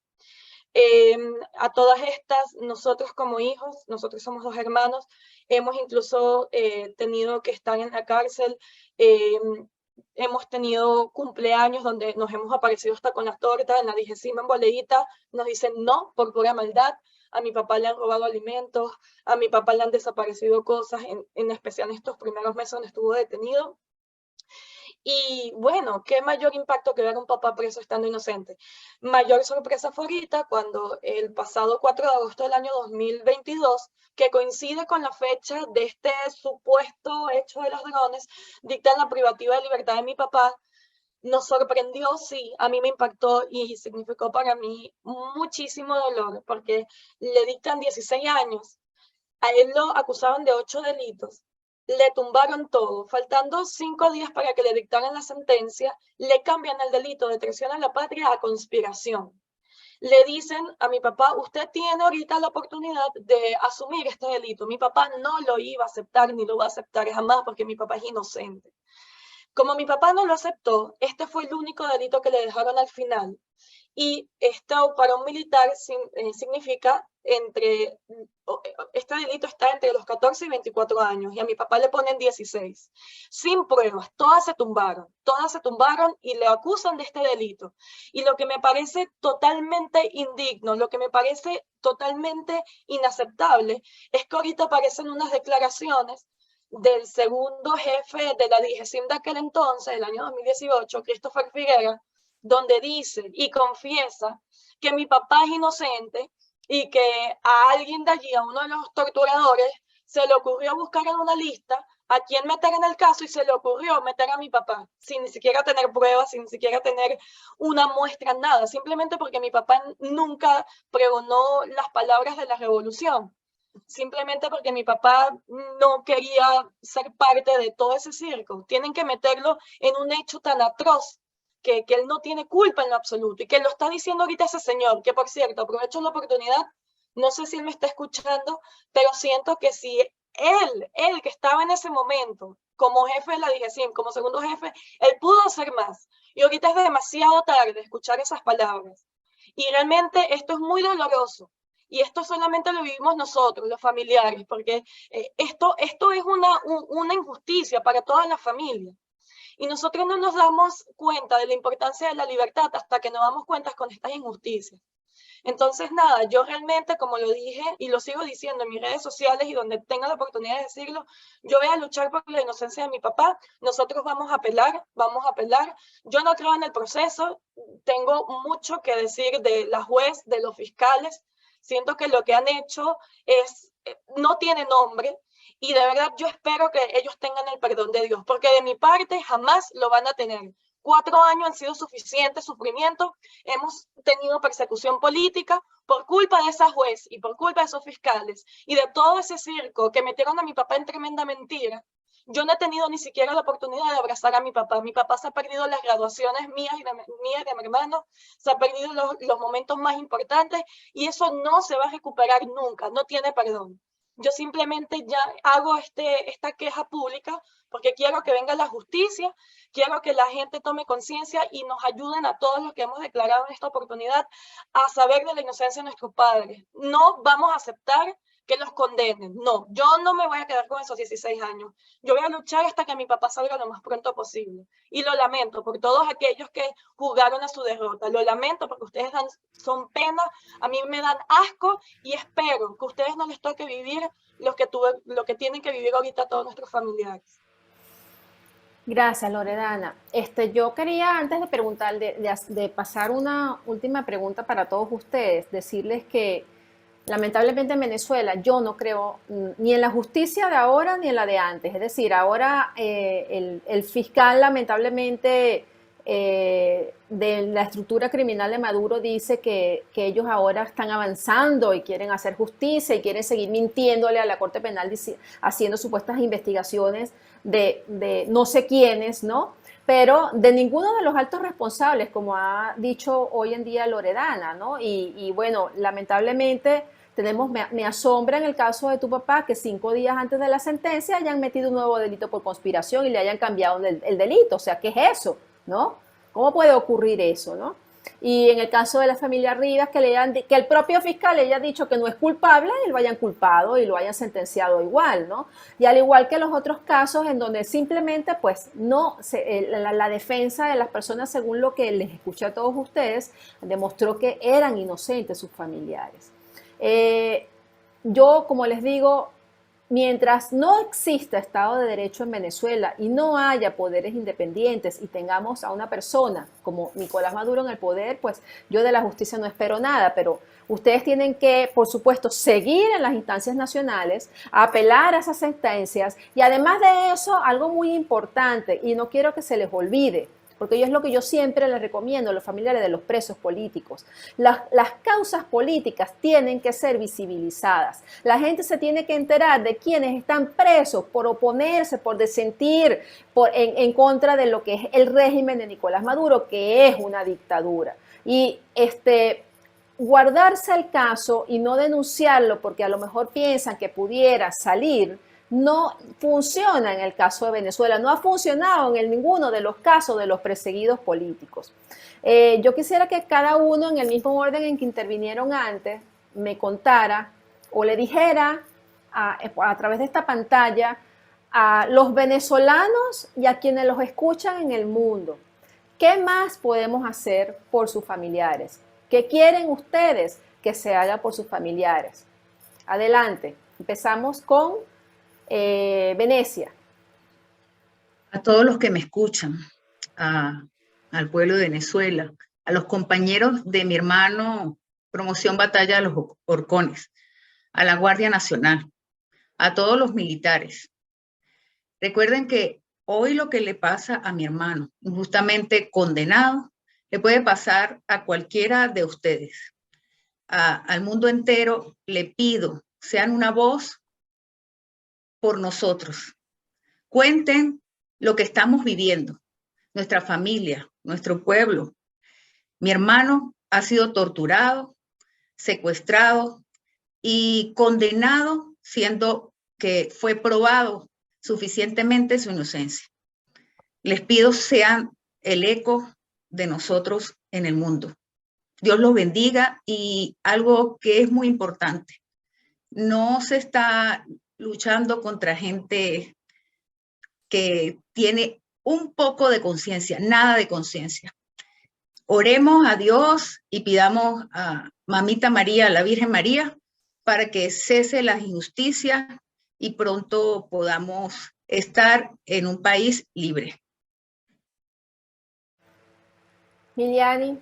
A todas estas, nosotros como hijos, nosotros somos 2 hermanos, hemos incluso tenido que estar en la cárcel, hemos tenido cumpleaños donde nos hemos aparecido hasta con la torta, en la DGCIM en boleíta, nos dicen no por pura maldad. A mi papá le han robado alimentos, a mi papá le han desaparecido cosas, en especial en estos primeros meses donde estuvo detenido. Y bueno, qué mayor impacto que ver a un papá preso estando inocente. Mayor sorpresa fue ahorita cuando el pasado 4 de agosto del año 2022, que coincide con la fecha de este supuesto hecho de los drones, dictan la privativa de libertad de mi papá. Nos sorprendió, sí, a mí me impactó y significó para mí muchísimo dolor, porque le dictan 16 años. A él lo acusaban de 8 delitos. Le tumbaron todo, faltando 5 días para que le dictaran la sentencia, le cambian el delito de traición a la patria a conspiración. Le dicen a mi papá, usted tiene ahorita la oportunidad de asumir este delito. Mi papá no lo iba a aceptar ni lo va a aceptar jamás porque mi papá es inocente. Como mi papá no lo aceptó, este fue el único delito que le dejaron al final. Y esto para un militar significa este delito está entre los 14 y 24 años y a mi papá le ponen 16. Sin pruebas, todas se tumbaron y le acusan de este delito. Y lo que me parece totalmente indigno, lo que me parece totalmente inaceptable es que ahorita aparecen unas declaraciones del segundo jefe de la DGCIM de aquel entonces, del año 2018, Christopher Figuera, donde dice y confiesa que mi papá es inocente y que a alguien de allí, a uno de los torturadores, se le ocurrió buscar en una lista a quién meter en el caso y se le ocurrió meter a mi papá, sin ni siquiera tener pruebas, sin ni siquiera tener una muestra, nada, simplemente porque mi papá nunca pregonó las palabras de la revolución. Simplemente porque mi papá no quería ser parte de todo ese circo. Tienen que meterlo en un hecho tan atroz que él no tiene culpa en lo absoluto y que lo está diciendo ahorita ese señor, que por cierto, aprovecho la oportunidad, no sé si él me está escuchando, pero siento que si él que estaba en ese momento como jefe de la DGCIM, como segundo jefe, él pudo hacer más. Y ahorita es demasiado tarde escuchar esas palabras. Y realmente esto es muy doloroso. Y esto solamente lo vivimos nosotros, los familiares, porque esto es una injusticia para toda la familia. Y nosotros no nos damos cuenta de la importancia de la libertad hasta que nos damos cuenta con estas injusticias. Entonces, nada, yo realmente, como lo dije y lo sigo diciendo en mis redes sociales y donde tenga la oportunidad de decirlo, yo voy a luchar por la inocencia de mi papá. Nosotros vamos a apelar. Yo no creo en el proceso. Tengo mucho que decir de la juez, de los fiscales. Siento que lo que han hecho no tiene nombre y de verdad yo espero que ellos tengan el perdón de Dios, porque de mi parte jamás lo van a tener. 4 años han sido suficiente sufrimiento. Hemos tenido persecución política por culpa de esa juez y por culpa de esos fiscales y de todo ese circo que metieron a mi papá en tremenda mentira. Yo no he tenido ni siquiera la oportunidad de abrazar a mi papá. Mi papá se ha perdido las graduaciones mías y de mi hermano, se ha perdido los momentos más importantes y eso no se va a recuperar nunca, no tiene perdón. Yo simplemente ya hago esta queja pública porque quiero que venga la justicia, quiero que la gente tome conciencia y nos ayuden a todos los que hemos declarado en esta oportunidad a saber de la inocencia de nuestros padres. No vamos a aceptar que los condenen. No, yo no me voy a quedar con esos 16 años. Yo voy a luchar hasta que mi papá salga lo más pronto posible. Y lo lamento por todos aquellos que jugaron a su derrota. Lo lamento porque ustedes son pena, a mí me dan asco y espero que a ustedes no les toque vivir lo que tienen que vivir ahorita todos nuestros familiares. Gracias, Loredana. Yo quería, antes de preguntar, de pasar una última pregunta para todos ustedes, decirles que lamentablemente en Venezuela yo no creo ni en la justicia de ahora ni en la de antes. Es decir, ahora el fiscal lamentablemente de la estructura criminal de Maduro dice que ellos ahora están avanzando y quieren hacer justicia y quieren seguir mintiéndole a la Corte Penal haciendo supuestas investigaciones de no sé quiénes, ¿no? Pero de ninguno de los altos responsables, como ha dicho hoy en día Loredana, ¿no? Y bueno, lamentablemente me asombra en el caso de tu papá que 5 días antes de la sentencia hayan metido un nuevo delito por conspiración y le hayan cambiado el delito. O sea, ¿qué es eso? ¿No? ¿Cómo puede ocurrir eso? ¿No? Y en el caso de la familia Rivas, que el propio fiscal le haya dicho que no es culpable y lo hayan culpado y lo hayan sentenciado igual, ¿no? Y al igual que los otros casos en donde simplemente, pues, la defensa de las personas, según lo que les escuché a todos ustedes, demostró que eran inocentes sus familiares. Yo, como les digo, mientras no exista Estado de Derecho en Venezuela y no haya poderes independientes y tengamos a una persona como Nicolás Maduro en el poder, pues yo de la justicia no espero nada, pero ustedes tienen que, por supuesto, seguir en las instancias nacionales, apelar a esas sentencias y además de eso, algo muy importante y no quiero que se les olvide, porque es lo que yo siempre les recomiendo a los familiares de los presos políticos. Las causas políticas tienen que ser visibilizadas. La gente se tiene que enterar de quienes están presos por oponerse, por disentir en contra de lo que es el régimen de Nicolás Maduro, que es una dictadura. Y guardarse el caso y no denunciarlo porque a lo mejor piensan que pudiera salir, no funciona en el caso de Venezuela, no ha funcionado en ninguno de los casos de los perseguidos políticos. Yo quisiera que cada uno, en el mismo orden en que intervinieron antes, me contara o le dijera a través de esta pantalla a los venezolanos y a quienes los escuchan en el mundo, ¿qué más podemos hacer por sus familiares? ¿Qué quieren ustedes que se haga por sus familiares? Adelante, empezamos con Venecia. A todos los que me escuchan, al pueblo de Venezuela, a los compañeros de mi hermano Promoción Batalla de los Horcones, a la Guardia Nacional, a todos los militares. Recuerden que hoy lo que le pasa a mi hermano, injustamente condenado, le puede pasar a cualquiera de ustedes. Al mundo entero le pido, sean una voz por nosotros. Cuenten lo que estamos viviendo, nuestra familia, nuestro pueblo. Mi hermano ha sido torturado, secuestrado y condenado, siendo que fue probado suficientemente su inocencia. Les pido sean el eco de nosotros en el mundo. Dios los bendiga y algo que es muy importante, no se está luchando contra gente que tiene un poco de conciencia, nada de conciencia. Oremos a Dios y pidamos a Mamita María, a la Virgen María, para que cese las injusticias y pronto podamos estar en un país libre. Miliani.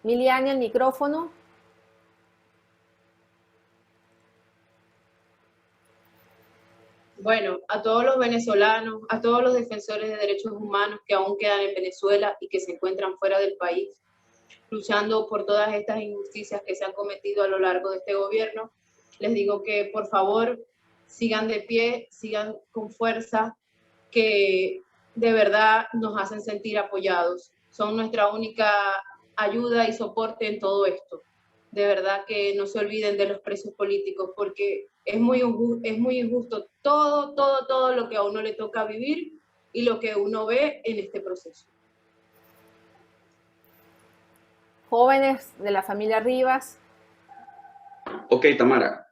Miliani, el micrófono. Bueno, a todos los venezolanos, a todos los defensores de derechos humanos que aún quedan en Venezuela y que se encuentran fuera del país, luchando por todas estas injusticias que se han cometido a lo largo de este gobierno, les digo que por favor sigan de pie, sigan con fuerza, que de verdad nos hacen sentir apoyados. Son nuestra única ayuda y soporte en todo esto. De verdad que no se olviden de los presos políticos, porque es muy injusto todo lo que a uno le toca vivir y lo que uno ve en este proceso. Jóvenes de la familia Rivas. Ok, Tamara,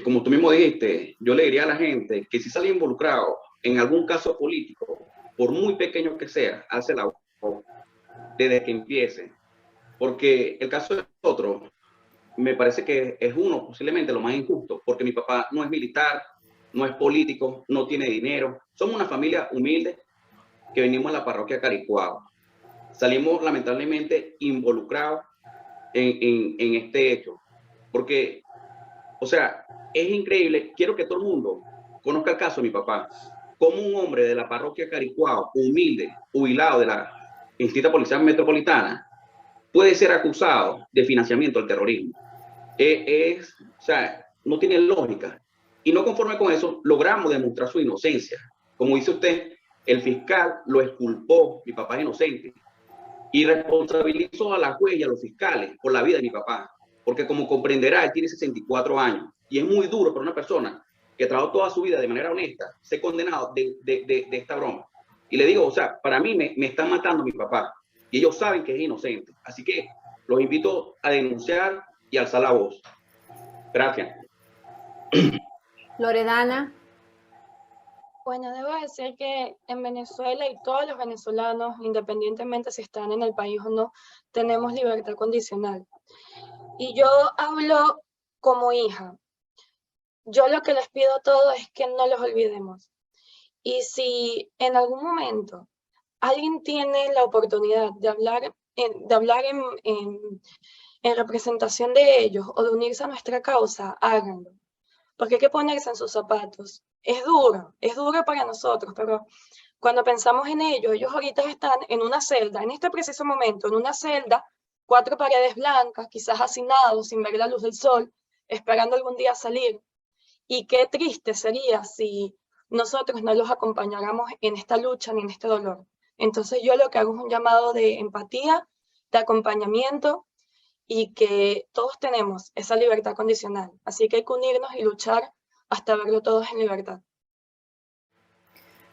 como tú mismo dijiste, yo le diría a la gente que si sale involucrado en algún caso político, por muy pequeño que sea, hace la voz desde que empiece. Porque el caso de otro, me parece que es uno posiblemente lo más injusto, porque mi papá no es militar, no es político, no tiene dinero. Somos una familia humilde que venimos a la parroquia Caricuao. Salimos lamentablemente involucrados en este hecho, porque, o sea, es increíble. Quiero que todo el mundo conozca el caso de mi papá, como un hombre de la parroquia Caricuao, humilde, jubilado de la Instituta Policial Metropolitana, puede ser acusado de financiamiento al terrorismo. O sea, no tiene lógica. Y no conforme con eso, logramos demostrar su inocencia. Como dice usted, el fiscal lo exculpó, mi papá es inocente, y responsabilizó a la juez y a los fiscales por la vida de mi papá. Porque como comprenderá, él tiene 64 años y es muy duro para una persona que trabajó toda su vida de manera honesta ser condenado de esta broma. Y le digo, o sea, para mí me están matando a mi papá y ellos saben que es inocente. Así que los invito a denunciar y alzar la voz. Gracias. Loredana. Bueno, debo decir que en Venezuela y todos los venezolanos, independientemente si están en el país o no, tenemos libertad condicional. Y yo hablo como hija. Yo lo que les pido a todos es que no los olvidemos. Y si en algún momento alguien tiene la oportunidad de hablar en representación de ellos o de unirse a nuestra causa, háganlo. Porque hay que ponerse en sus zapatos. Es duro para nosotros, pero cuando pensamos en ellos, ellos ahorita están en una celda, en este preciso momento, en una celda, 4 paredes blancas, quizás hacinados, sin ver la luz del sol, esperando algún día salir. Y qué triste sería si nosotros no los acompañáramos en esta lucha ni en este dolor. Entonces yo lo que hago es un llamado de empatía, de acompañamiento, y que todos tenemos esa libertad condicional. Así que hay que unirnos y luchar hasta verlo todos en libertad.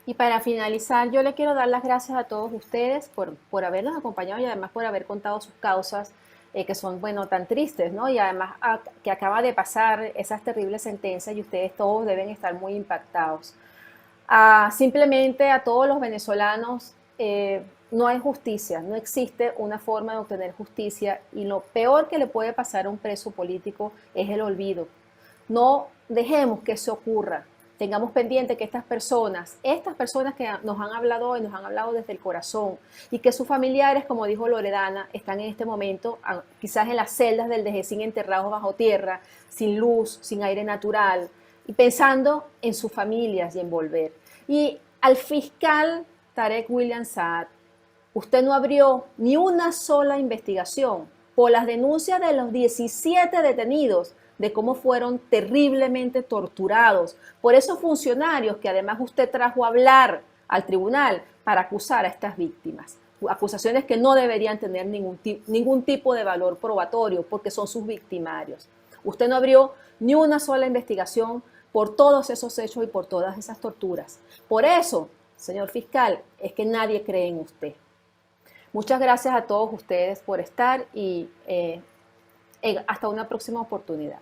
Y para finalizar, yo le quiero dar las gracias a todos ustedes por habernos acompañado y además por haber contado sus causas, que son, bueno, tan tristes, ¿no? Y además que acaba de pasar esas terribles sentencias y ustedes todos deben estar muy impactados. Simplemente a todos los venezolanos, no hay justicia, no existe una forma de obtener justicia y lo peor que le puede pasar a un preso político es el olvido. No dejemos que eso ocurra. Tengamos pendiente que estas personas que nos han hablado hoy, nos han hablado desde el corazón y que sus familiares, como dijo Loredana, están en este momento quizás en las celdas del Dejecín enterrados bajo tierra, sin luz, sin aire natural y pensando en sus familias y en volver. Y al fiscal Tarek William Saad, usted no abrió ni una sola investigación por las denuncias de los 17 detenidos de cómo fueron terriblemente torturados por esos funcionarios que además usted trajo a hablar al tribunal para acusar a estas víctimas. Acusaciones que no deberían tener ningún tipo de valor probatorio porque son sus victimarios. Usted no abrió ni una sola investigación por todos esos hechos y por todas esas torturas. Por eso, señor fiscal, es que nadie cree en usted. Muchas gracias a todos ustedes por estar y hasta una próxima oportunidad.